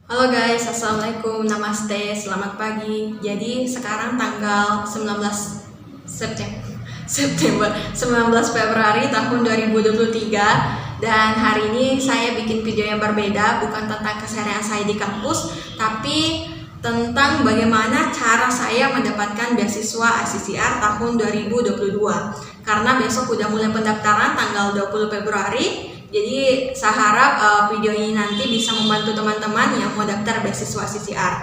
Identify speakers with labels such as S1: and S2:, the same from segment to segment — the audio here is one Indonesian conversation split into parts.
S1: Halo guys, Assalamualaikum, Namaste, selamat pagi. Jadi sekarang tanggal 19 September 19 Februari tahun 2023. Dan hari ini saya bikin video yang berbeda, bukan tentang keseharian saya di kampus, tapi tentang bagaimana cara saya mendapatkan beasiswa ICCR tahun 2022. Karena besok udah mulai pendaftaran tanggal 20 Februari. Jadi saya harap video ini nanti bisa membantu teman-teman yang mau daftar beasiswa CCR.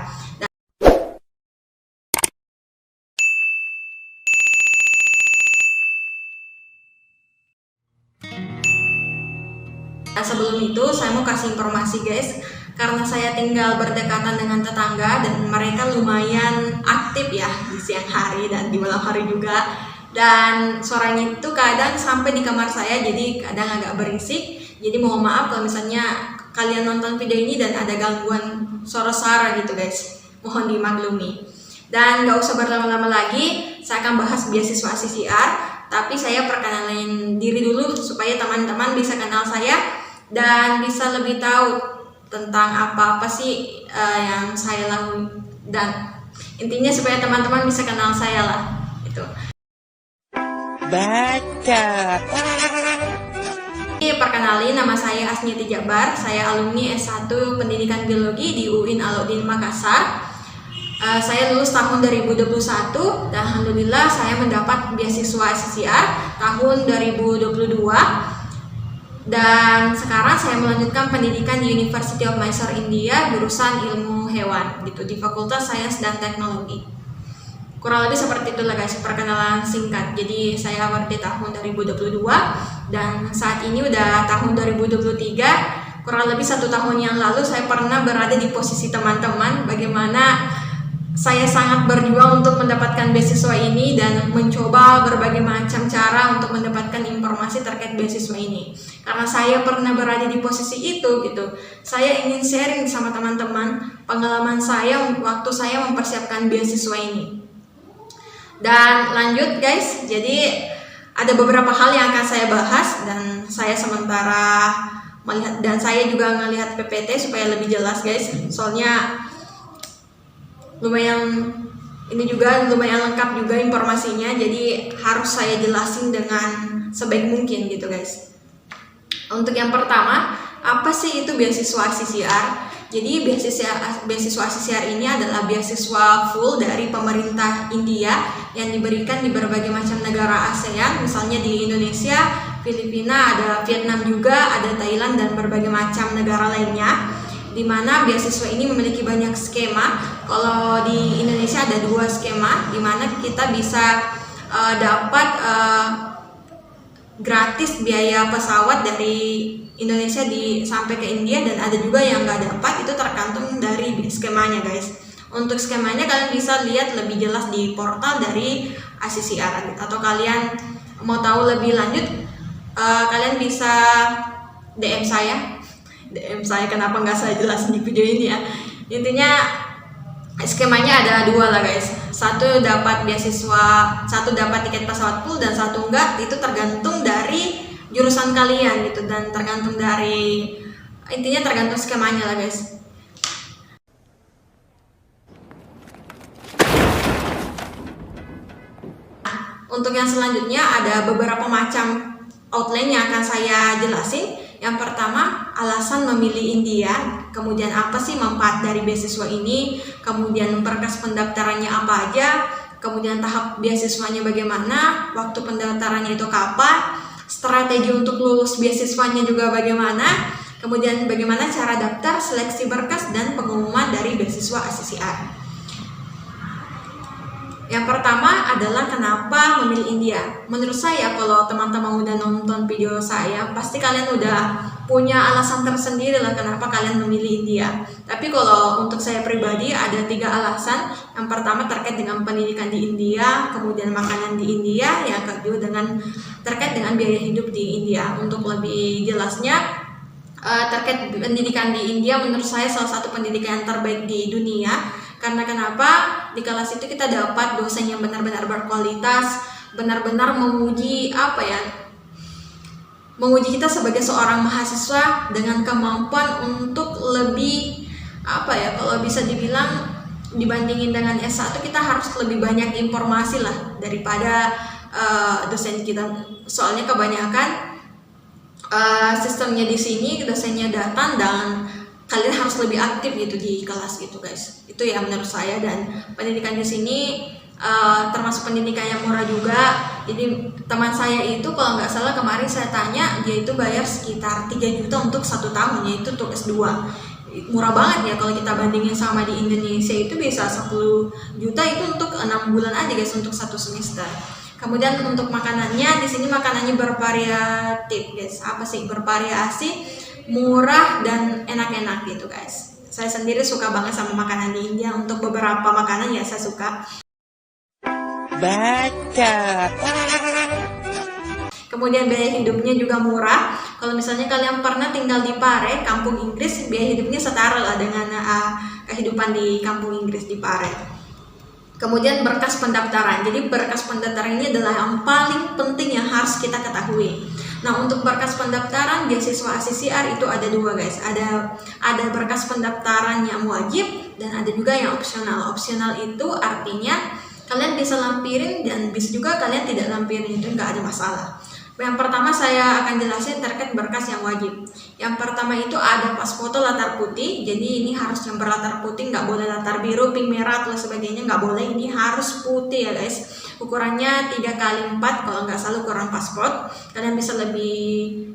S1: Dan sebelum itu saya mau kasih informasi guys, karena saya tinggal berdekatan dengan tetangga dan mereka lumayan aktif ya di siang hari dan di malam hari juga. Dan suaranya itu kadang sampai di kamar saya, jadi kadang agak berisik. Jadi mohon maaf kalau misalnya kalian nonton video ini dan ada gangguan suara-suara gitu guys, mohon dimaklumi. Dan gak usah berlama-lama lagi, saya akan bahas beasiswa CCR. Tapi saya perkenalan diri dulu supaya teman-teman bisa kenal saya dan bisa lebih tahu tentang apa-apa sih yang saya lakukan. Dan intinya supaya teman-teman bisa kenal saya lah, gitu.
S2: Baca.
S1: Perkenalin, nama saya Asniati Jabar, saya alumni S1 Pendidikan Biologi di UIN Alauddin Makassar. Saya lulus tahun 2021 dan alhamdulillah saya mendapat beasiswa ICCR tahun 2022. Dan sekarang saya melanjutkan pendidikan di University of Mysore India jurusan ilmu hewan gitu di Fakultas Sains dan Teknologi. Kurang lebih seperti itulah guys perkenalan singkat. Jadi saya awal di tahun 2022 dan saat ini udah tahun 2023. Kurang lebih 1 tahun yang lalu saya pernah berada di posisi teman-teman, bagaimana saya sangat berjuang untuk mendapatkan beasiswa ini dan mencoba berbagai macam cara untuk mendapatkan informasi terkait beasiswa ini. Karena saya pernah berada di posisi itu gitu. Saya ingin sharing sama teman-teman pengalaman saya waktu saya mempersiapkan beasiswa ini. Dan lanjut guys, jadi ada beberapa hal yang akan saya bahas dan saya sementara melihat dan saya juga ngelihat PPT supaya lebih jelas guys. Soalnya lumayan lengkap juga informasinya, jadi harus saya jelasin dengan sebaik mungkin gitu guys. Untuk yang pertama, apa sih itu beasiswa CCR? Jadi beasiswa CCR ini adalah beasiswa full dari pemerintah India yang diberikan di berbagai macam negara ASEAN, misalnya di Indonesia, Filipina, ada Vietnam juga, ada Thailand dan berbagai macam negara lainnya. Di mana beasiswa ini memiliki banyak skema. Kalau di Indonesia ada 2 skema, di mana kita bisa dapat gratis biaya pesawat dari Indonesia sampai ke India, dan ada juga yang nggak dapat, itu tergantung dari skemanya guys. Untuk skemanya kalian bisa lihat lebih jelas di portal dari ICCR, atau kalian mau tahu lebih lanjut kalian bisa DM saya, kenapa nggak saya jelasin di video ini ya. Intinya skemanya ada 2 lah guys. Satu dapat beasiswa, satu dapat tiket pesawat full dan satu enggak. Itu tergantung dari jurusan kalian gitu, dan tergantung dari intinya tergantung skemanya lah guys. Untuk yang selanjutnya ada beberapa macam outline yang akan saya jelasin. Yang pertama, alasan memilih India, kemudian apa sih manfaat dari beasiswa ini, kemudian berkas pendaftarannya apa aja, kemudian tahap beasiswanya bagaimana, waktu pendaftarannya itu kapan, strategi untuk lulus beasiswanya juga bagaimana, kemudian bagaimana cara daftar, seleksi berkas, dan pengumuman dari beasiswa ICCR. Yang pertama adalah kenapa memilih India. Menurut saya kalau teman-teman udah nonton video saya, pasti kalian udah punya alasan tersendiri lah kenapa kalian memilih India. Tapi kalau untuk saya pribadi ada 3 alasan. Yang pertama terkait dengan pendidikan di India, kemudian makanan di India, yang kedua terkait dengan biaya hidup di India. Untuk lebih jelasnya, terkait pendidikan di India, menurut saya salah satu pendidikan yang terbaik di dunia. Karena kenapa? Di kelas itu kita dapat dosen yang benar-benar berkualitas, benar-benar menguji menguji kita sebagai seorang mahasiswa dengan kemampuan untuk lebih apa ya, kalau bisa dibilang dibandingin dengan S1 kita harus lebih banyak informasi lah daripada dosen kita. Soalnya kebanyakan sistemnya di sini dosennya datang dan kalian harus lebih aktif gitu di kelas gitu guys. Itu ya menurut saya. Dan pendidikan di sini termasuk pendidikan yang murah juga. Jadi teman saya itu kalau nggak salah kemarin saya tanya, dia itu bayar sekitar 3 juta untuk 1 tahun, yaitu untuk S2. Murah banget ya kalau kita bandingin sama di Indonesia, itu bisa 10 juta itu untuk 6 bulan aja guys, untuk 1 semester. Kemudian untuk makanannya, di sini makanannya bervariatif guys. Apa sih bervariasi, murah dan enak-enak gitu guys. Saya sendiri suka banget sama makanan di India. Untuk beberapa makanan ya saya suka.
S2: Baca.
S1: Kemudian biaya hidupnya juga murah. Kalau misalnya kalian pernah tinggal di Pare, kampung Inggris, biaya hidupnya setara lah dengan kehidupan di kampung Inggris di Pare. Kemudian berkas pendaftaran. Jadi berkas pendaftaran ini adalah yang paling penting yang harus kita ketahui. Nah, untuk berkas pendaftaran beasiswa ACCR itu ada 2 guys. Ada berkas pendaftaran yang wajib dan ada juga yang opsional. Opsional itu artinya kalian bisa lampirin dan bisa juga kalian tidak lampirin, itu nggak ada masalah. Yang pertama saya akan jelasin terkait berkas yang wajib. Yang pertama itu ada pas foto latar putih. Jadi ini harus yang berlatar putih, nggak boleh latar biru, pink, merah atau sebagainya, nggak boleh. Ini harus putih ya guys. Ukurannya 3x4 kalau nggak salah ukuran paspor. Kalian bisa lebih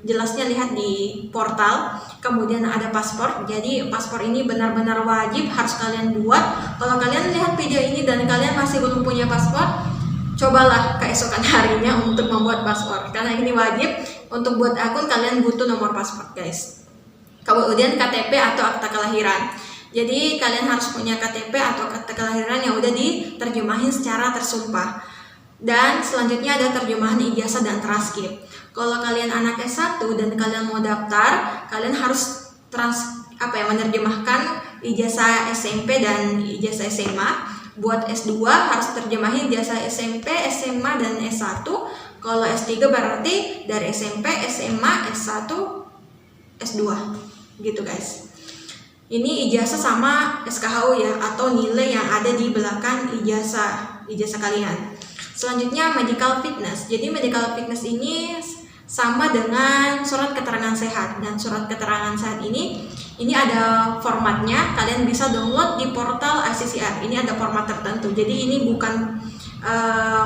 S1: jelasnya lihat di portal. Kemudian ada paspor. Jadi paspor ini benar-benar wajib harus kalian buat. Kalau kalian lihat video ini dan kalian masih belum punya paspor, cobalah keesokan harinya untuk membuat paspor, karena ini wajib. Untuk buat akun kalian butuh nomor paspor guys. Kemudian KTP atau akta kelahiran. Jadi kalian harus punya KTP atau akta kelahiran yang udah diterjemahin secara tersumpah. Dan selanjutnya ada terjemahan ijazah dan transkrip. Kalau kalian anak S1 dan kalian mau daftar, kalian harus menerjemahkan ijazah SMP dan ijazah SMA. Buat S2 harus terjemahin ijazah SMP, SMA, dan S1. Kalau S3 berarti dari SMP, SMA, S1, S2 gitu guys. Ini ijazah sama SKHU ya, atau nilai yang ada di belakang ijazah kalian. Selanjutnya medical fitness. Jadi medical fitness ini sama dengan surat keterangan sehat, dan surat keterangan sehat ini ada formatnya. Kalian bisa download di portal ACCR. Ini ada format tertentu. Jadi ini bukan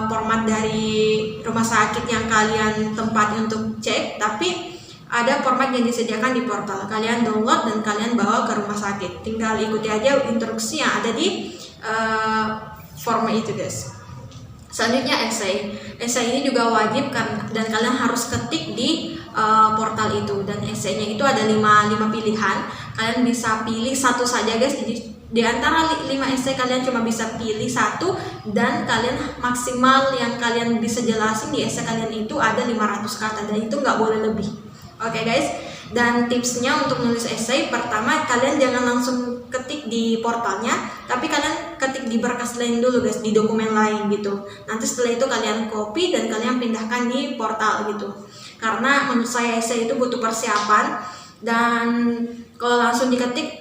S1: format dari rumah sakit yang kalian tempati untuk cek, tapi ada format yang disediakan di portal. Kalian download dan kalian bawa ke rumah sakit. Tinggal ikuti aja instruksi yang ada di format itu guys. Selanjutnya essay. Essay ini juga wajib dan kalian harus ketik di portal itu. Dan essaynya itu ada 5 pilihan. Kalian bisa pilih satu saja guys. Jadi di antara 5 essay kalian cuma bisa pilih satu, dan kalian maksimal yang kalian bisa jelasin di essay kalian itu ada 500 kata, dan itu nggak boleh lebih. Oke guys. Dan tipsnya untuk nulis essay, pertama kalian jangan langsung ketik di portalnya, tapi kalian ketik di berkas lain dulu guys, di dokumen lain gitu. Nanti setelah itu kalian copy dan kalian pindahkan di portal gitu. Karena menurut saya essay itu butuh persiapan, dan kalau langsung diketik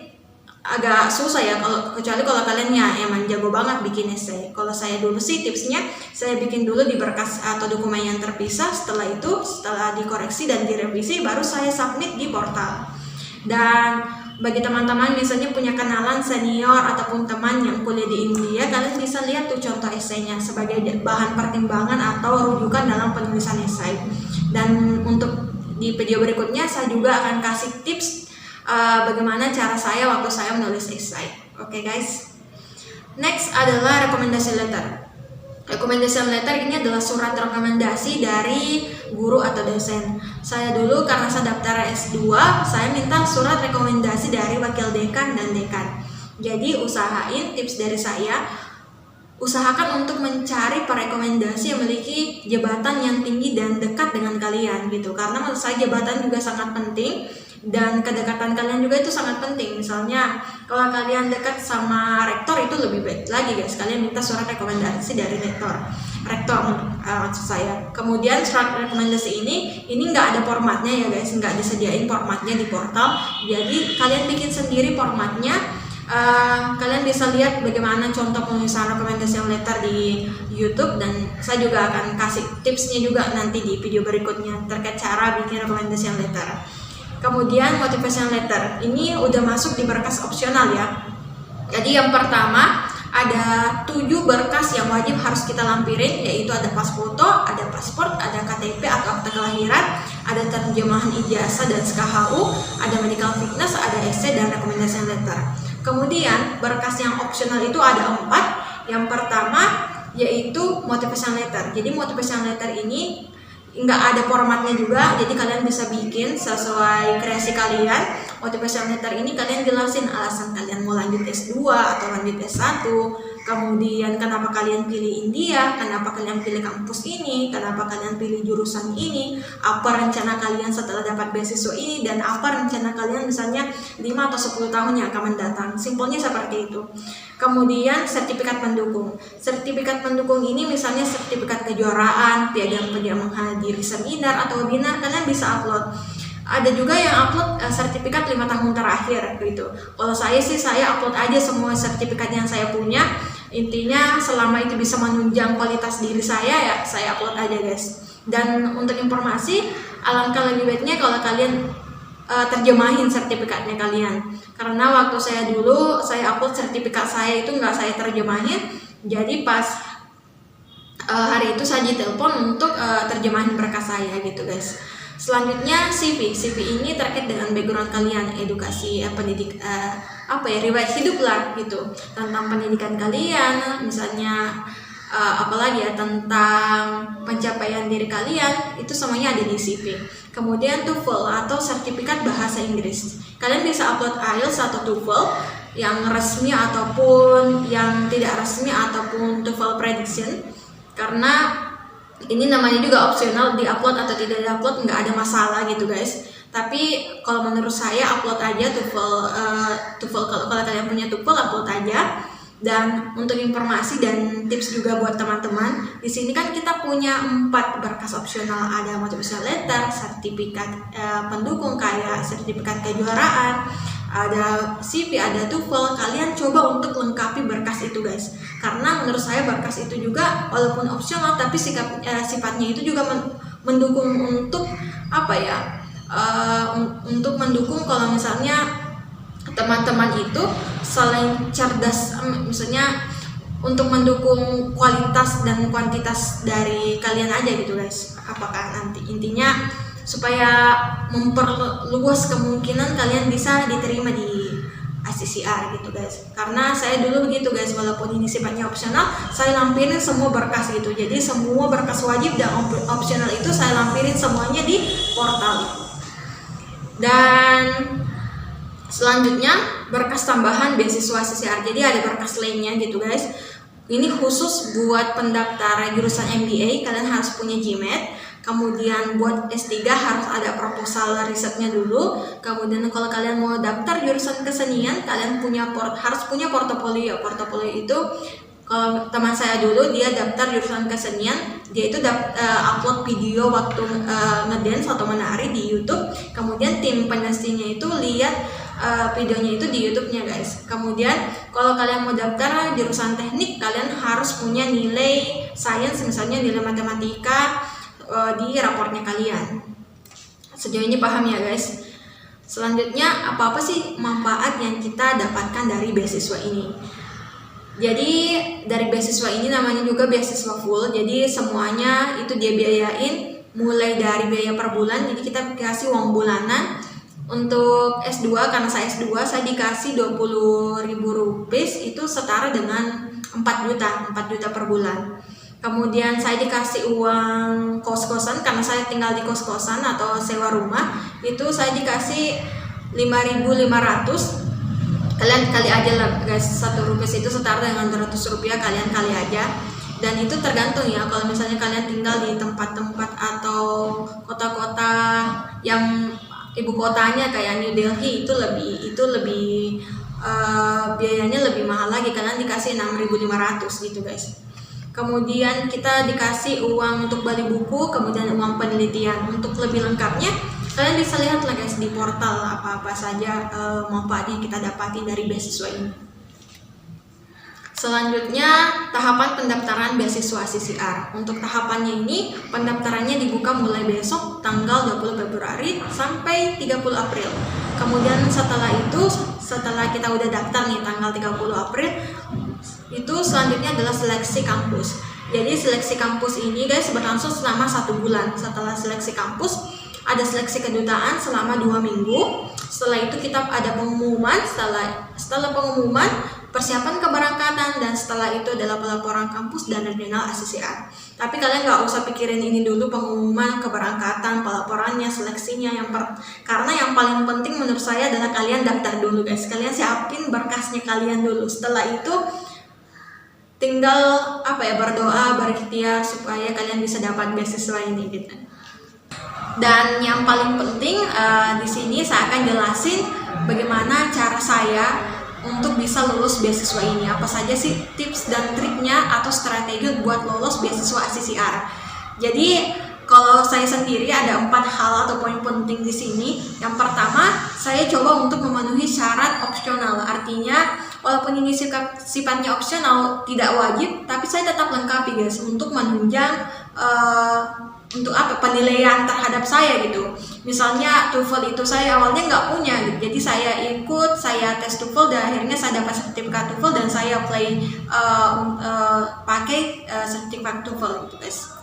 S1: agak susah ya, kecuali kalau kalian ya emang jago banget bikin essay. Kalau saya dulu sih tipsnya, saya bikin dulu di berkas atau dokumen yang terpisah. Setelah itu, setelah dikoreksi dan direvisi, baru saya submit di portal. Dan bagi teman-teman misalnya punya kenalan senior ataupun teman yang kuliah di India, kalian bisa lihat tuh contoh essaynya sebagai bahan pertimbangan atau rujukan dalam penulisan essay. Dan untuk di video berikutnya saya juga akan kasih tips bagaimana cara saya waktu saya menulis essay. Oke guys. Next adalah rekomendasi letter. Recommendation letter ini adalah surat rekomendasi dari guru atau dosen. Saya dulu karena saya daftar S2, saya minta surat rekomendasi dari wakil dekan dan dekan. Jadi usahain, tips dari saya, usahakan untuk mencari perekomendasi yang memiliki jabatan yang tinggi dan dekat dengan kalian gitu. Karena menurut saya jabatan juga sangat penting, dan kedekatan kalian juga itu sangat penting. Misalnya kalau kalian dekat sama rektor itu lebih baik lagi guys, kalian minta surat rekomendasi dari rektor maksud saya. Kemudian surat rekomendasi ini nggak ada formatnya ya guys, nggak disediain formatnya di portal. Jadi kalian bikin sendiri formatnya. Kalian bisa lihat bagaimana contoh penulisan recommendation letter di YouTube, dan saya juga akan kasih tipsnya juga nanti di video berikutnya terkait cara bikin recommendation letter. Kemudian motivation letter ini udah masuk di berkas opsional ya. Jadi yang pertama ada 7 berkas yang wajib harus kita lampirin, yaitu ada pas foto, ada paspor, ada KTP atau akta kelahiran, ada terjemahan ijazah dan SKHU, ada medical fitness, ada essay dan recommendation letter. Kemudian berkas yang opsional itu ada 4. Yang pertama yaitu motivation letter. Jadi motivation letter ini nggak ada formatnya juga, jadi kalian bisa bikin sesuai kreasi kalian. Motivation letter ini kalian jelasin alasan kalian mau lanjut S2 atau lanjut S1, kemudian kenapa kalian pilih India, kenapa kalian pilih kampus ini, kenapa kalian pilih jurusan ini, apa rencana kalian setelah dapat beasiswa ini, dan apa rencana kalian misalnya 5 atau 10 tahun yang akan mendatang. Simpelnya seperti itu. Kemudian sertifikat pendukung. Sertifikat pendukung ini misalnya sertifikat kejuaraan, piagam menghadiri seminar atau webinar, kalian bisa upload. Ada juga yang upload sertifikat 5 tahun terakhir gitu. Kalau saya sih, saya upload aja semua sertifikat yang saya punya. Intinya selama itu bisa menunjang kualitas diri saya, ya saya upload aja guys. Dan untuk informasi, alangkah lebih baiknya kalau kalian terjemahin sertifikatnya kalian. Karena waktu saya dulu, saya upload sertifikat saya itu nggak saya terjemahin. Jadi pas hari itu saya ditelepon untuk terjemahin berkas saya gitu guys. Selanjutnya CV. CV ini terkait dengan background kalian, edukasi, riwayat hidup lah gitu, tentang pendidikan kalian, misalnya apalagi ya, tentang pencapaian diri kalian, itu semuanya ada di CV. Kemudian TOEFL atau sertifikat bahasa Inggris. Kalian bisa upload IELTS atau TOEFL yang resmi ataupun yang tidak resmi, ataupun TOEFL prediction. Karena ini namanya juga opsional, di-upload atau tidak di-upload nggak ada masalah gitu guys. Tapi kalau menurut saya upload aja TOEFL, kalau kalian punya TOEFL upload aja. Dan untuk informasi dan tips juga buat teman-teman, di sini kan kita punya 4 berkas opsional, ada motivation letter, sertifikat pendukung kayak sertifikat kejuaraan, ada CV, ada TOEFL. Kalian coba untuk lengkapi berkas itu guys, karena menurut saya berkas itu juga walaupun opsional tapi sifatnya itu juga mendukung untuk untuk mendukung kalau misalnya teman-teman itu selain cerdas, misalnya untuk mendukung kualitas dan kuantitas dari kalian aja gitu guys. Apakah nanti intinya supaya memperluas kemungkinan kalian bisa diterima di ICCR gitu guys. Karena saya dulu begitu guys, walaupun ini sifatnya opsional, saya lampirin semua berkas gitu. Jadi semua berkas wajib dan opsional itu saya lampirin semuanya di portal. Dan selanjutnya berkas tambahan beasiswa ICCR. Jadi ada berkas lainnya gitu guys. Ini khusus buat pendaftar jurusan MBA, kalian harus punya GMAT. Kemudian buat S3 harus ada proposal risetnya dulu. Kemudian kalau kalian mau daftar jurusan kesenian, kalian harus punya portofolio. Portofolio itu kalau teman saya dulu dia daftar jurusan kesenian, dia itu upload video waktu ngedance atau menari di YouTube. Kemudian tim penasinya itu lihat videonya itu di YouTube-nya guys. Kemudian kalau kalian mau daftar jurusan teknik, kalian harus punya nilai sains, misalnya nilai matematika di raportnya kalian. Sejauh ini paham ya guys? Selanjutnya, apa sih manfaat yang kita dapatkan dari beasiswa ini? Jadi dari beasiswa ini namanya juga beasiswa full. Jadi semuanya itu dia biayain, mulai dari biaya per bulan. Jadi kita dikasih uang bulanan. Untuk S2, karena saya S2, saya dikasih 20.000 rupiah, itu setara dengan 4 juta per bulan. Kemudian saya dikasih uang kos-kosan, karena saya tinggal di kos-kosan atau sewa rumah, itu saya dikasih 5.500. Kalian kali aja lah guys, 1 rupiah itu setara dengan 200 rupiah, kalian kali aja. Dan itu tergantung ya, kalau misalnya kalian tinggal di tempat-tempat atau kota-kota yang ibu kotanya kayak New Delhi, itu lebih biayanya lebih mahal lagi, kalian dikasih 6.500 gitu guys. Kemudian kita dikasih uang untuk beli buku, kemudian uang penelitian. Untuk lebih lengkapnya Kalian bisa lihat lah guys di portal apa-apa saja manfaat yang kita dapati dari beasiswa ini. Selanjutnya tahapan pendaftaran beasiswa CCR. Untuk tahapannya ini pendaftarannya dibuka mulai besok tanggal 20 Februari sampai 30 April. Kemudian setelah kita udah daftar nih tanggal 30 April, itu selanjutnya adalah seleksi kampus. Jadi seleksi kampus ini guys berlangsung selama 1 bulan. Setelah seleksi kampus ada seleksi kedutaan selama 2 minggu. Setelah itu kita ada pengumuman. Setelah pengumuman persiapan keberangkatan, dan setelah itu adalah pelaporan kampus dan regional ACCR. Tapi kalian nggak usah pikirin ini dulu, pengumuman, keberangkatan, pelaporannya, seleksinya. Karena yang paling penting menurut saya adalah kalian daftar dulu guys. Kalian siapin berkasnya kalian dulu. Setelah itu tinggal berdoa, berikhtiar supaya kalian bisa dapat beasiswa ini gitu. Dan yang paling penting di sini saya akan jelasin bagaimana cara saya untuk bisa lulus beasiswa ini. Apa saja sih tips dan triknya atau strategi buat lolos beasiswa ACCR. Jadi kalau saya sendiri ada 4 hal atau poin penting di sini. Yang pertama, saya coba untuk memenuhi syarat opsional. Artinya walaupun ini sifatnya opsional, tidak wajib, tapi saya tetap lengkapi guys untuk menunjang penilaian terhadap saya gitu. Misalnya TOEFL itu saya awalnya nggak punya gitu. Jadi saya tes TOEFL dan akhirnya saya dapat sertifikat TOEFL dan saya pakai sertifikat TOEFL gitu guys.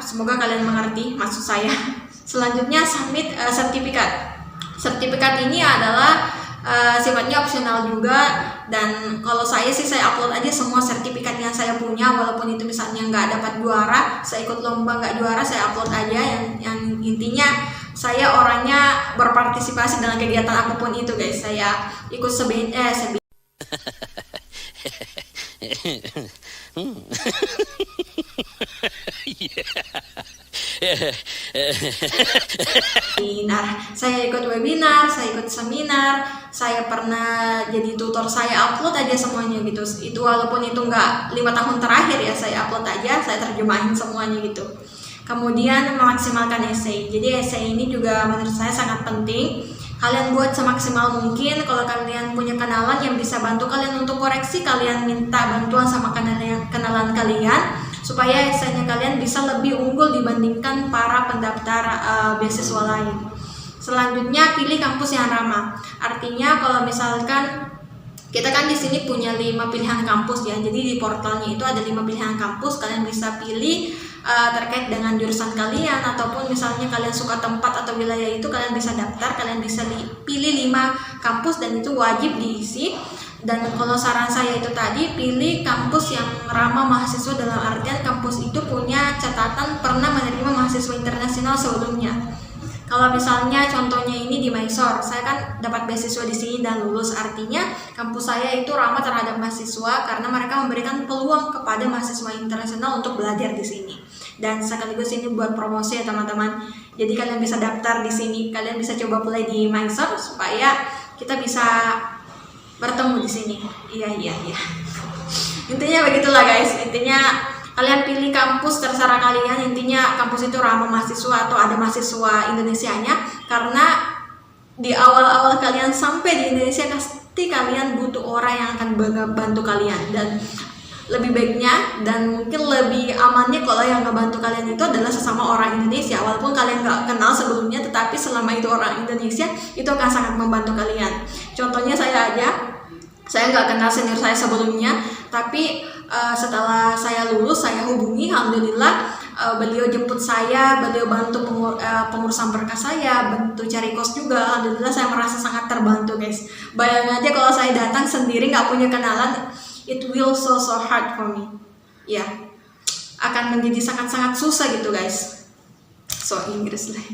S1: Semoga kalian mengerti maksud saya. Selanjutnya submit sertifikat. Sertifikat ini adalah sifatnya opsional juga, dan kalau saya upload aja semua sertifikat yang saya punya, walaupun itu misalnya nggak dapat juara, saya ikut lomba nggak juara, saya upload aja. Yang intinya saya orangnya berpartisipasi dalam kegiatan apapun itu guys. Saya ikut seminar saya ikut webinar, saya ikut seminar, saya pernah jadi tutor, saya upload aja semuanya gitu. Itu walaupun itu nggak 5 tahun terakhir ya, saya upload aja, saya terjemahin semuanya gitu. Kemudian memaksimalkan essay. Jadi essay ini juga menurut saya sangat penting. Kalian buat semaksimal mungkin. Kalau kalian punya kenalan yang bisa bantu kalian untuk koreksi, kalian minta bantuan sama kenalan kalian supaya essaynya kalian bisa lebih unggul dibandingkan para pendaftar beasiswa lain. Selanjutnya pilih kampus yang ramah. Artinya kalau misalkan kita kan di sini punya 5 pilihan kampus ya. Jadi di portalnya itu ada 5 pilihan kampus. Kalian bisa pilih terkait dengan jurusan kalian, ataupun misalnya kalian suka tempat atau wilayah itu, kalian bisa daftar, kalian bisa pilih 5 kampus dan itu wajib diisi. Dan kalau saran saya itu tadi, pilih kampus yang ramah mahasiswa, dalam artian kampus itu punya catatan pernah menerima mahasiswa internasional sebelumnya. Kalau misalnya contohnya ini di Mysore, saya kan dapat beasiswa di sini dan lulus, artinya kampus saya itu ramah terhadap mahasiswa karena mereka memberikan peluang kepada mahasiswa internasional untuk belajar di sini. Dan sekaligus ini buat promosi ya teman-teman. Jadi kalian bisa daftar di sini, kalian bisa coba apply di Mysore supaya kita bisa bertemu di sini. Iya. Intinya begitulah guys. Intinya kalian pilih kampus terserah kalian, intinya kampus itu ramah mahasiswa atau ada mahasiswa Indonesianya, karena di awal-awal kalian sampai di Indonesia pasti kalian butuh orang yang akan bantu kalian. Dan lebih baiknya dan mungkin lebih amannya kalau yang ngebantu kalian itu adalah sesama orang Indonesia. Walaupun kalian nggak kenal sebelumnya, tetapi selama itu orang Indonesia, itu akan sangat membantu kalian. Contohnya saya nggak kenal senior saya sebelumnya, tapi setelah saya lulus, saya hubungi, alhamdulillah beliau jemput saya, beliau bantu pengurusan berkas saya, bantu cari kos juga. Alhamdulillah saya merasa sangat terbantu guys. Bayangin aja kalau saya datang sendiri nggak punya kenalan, it will so hard for me. Ya, akan menjadi sangat-sangat susah gitu guys. So Inggris lah.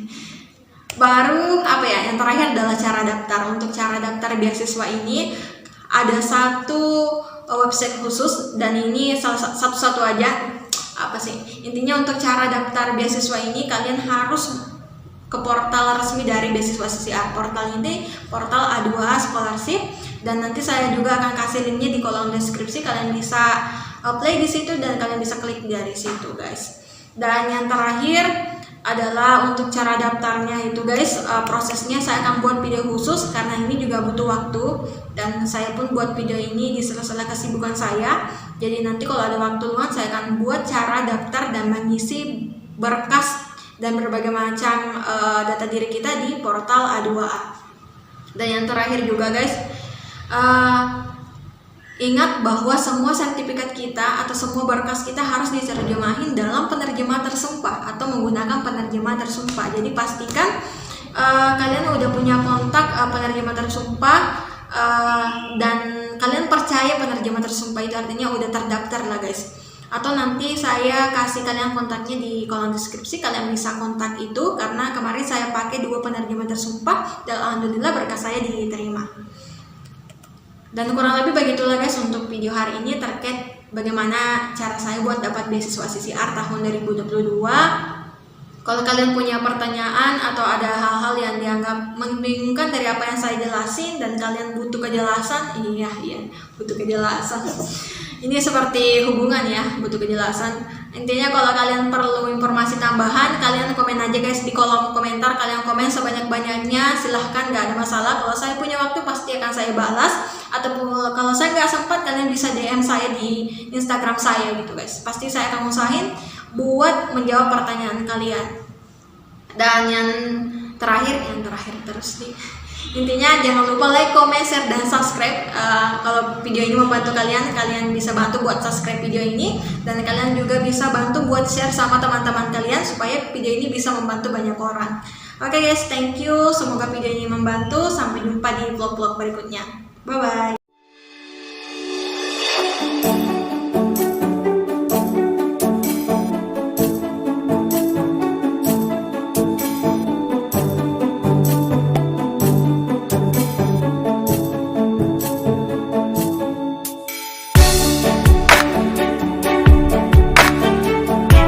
S1: Baru yang terakhir adalah cara daftar. Untuk cara daftar beasiswa ini ada satu website khusus, dan ini satu-satu aja. Intinya untuk cara daftar beasiswa ini kalian harus ke portal resmi dari beasiswa CCR. Portal ini portal A2 Scholarship, dan nanti saya juga akan kasih linknya di kolom deskripsi. Kalian bisa play di situ dan kalian bisa klik dari situ guys. Dan yang terakhir, adalah untuk cara daftarnya itu guys. Prosesnya saya akan buat video khusus karena ini juga butuh waktu, dan saya pun buat video ini di sela-sela kesibukan saya. Jadi nanti kalau ada waktu luang saya akan buat cara daftar dan mengisi berkas dan berbagai macam data diri kita di portal A2A. Dan yang terakhir juga guys, ingat bahwa semua sertifikat kita atau semua berkas kita harus diterjemahin dalam penerjemah tersumpah atau menggunakan penerjemah tersumpah. Jadi pastikan kalian udah punya kontak penerjemah tersumpah, dan kalian percaya penerjemah tersumpah itu artinya udah terdaftar lah guys. Atau nanti saya kasih kalian kontaknya di kolom deskripsi, kalian bisa kontak itu karena kemarin saya pakai 2 penerjemah tersumpah dan alhamdulillah berkas saya diterima. Dan kurang lebih begitulah guys untuk video hari ini terkait bagaimana cara saya buat dapat beasiswa CCR tahun 2022. Kalau kalian punya pertanyaan atau ada hal-hal yang dianggap membingungkan dari apa yang saya jelasin dan kalian butuh kejelasan, iya butuh kejelasan. Ini seperti hubungan ya, butuh kejelasan. Intinya kalau kalian perlu informasi tambahan, kalian komen aja guys di kolom komentar. Kalian komen sebanyak-banyaknya, silahkan, gak ada masalah. Kalau saya punya waktu pasti akan saya balas. Ataupun kalau saya nggak sempat, kalian bisa DM saya di Instagram saya gitu guys. Pasti saya akan usahain buat menjawab pertanyaan kalian. Dan yang terakhir terus nih. Intinya jangan lupa like, comment, share, dan subscribe. Kalau video ini membantu kalian, kalian bisa bantu buat subscribe video ini. Dan kalian juga bisa bantu buat share sama teman-teman kalian supaya video ini bisa membantu banyak orang. Oke guys, thank you. Semoga video ini membantu. Sampai jumpa di vlog-vlog berikutnya. Bye-bye.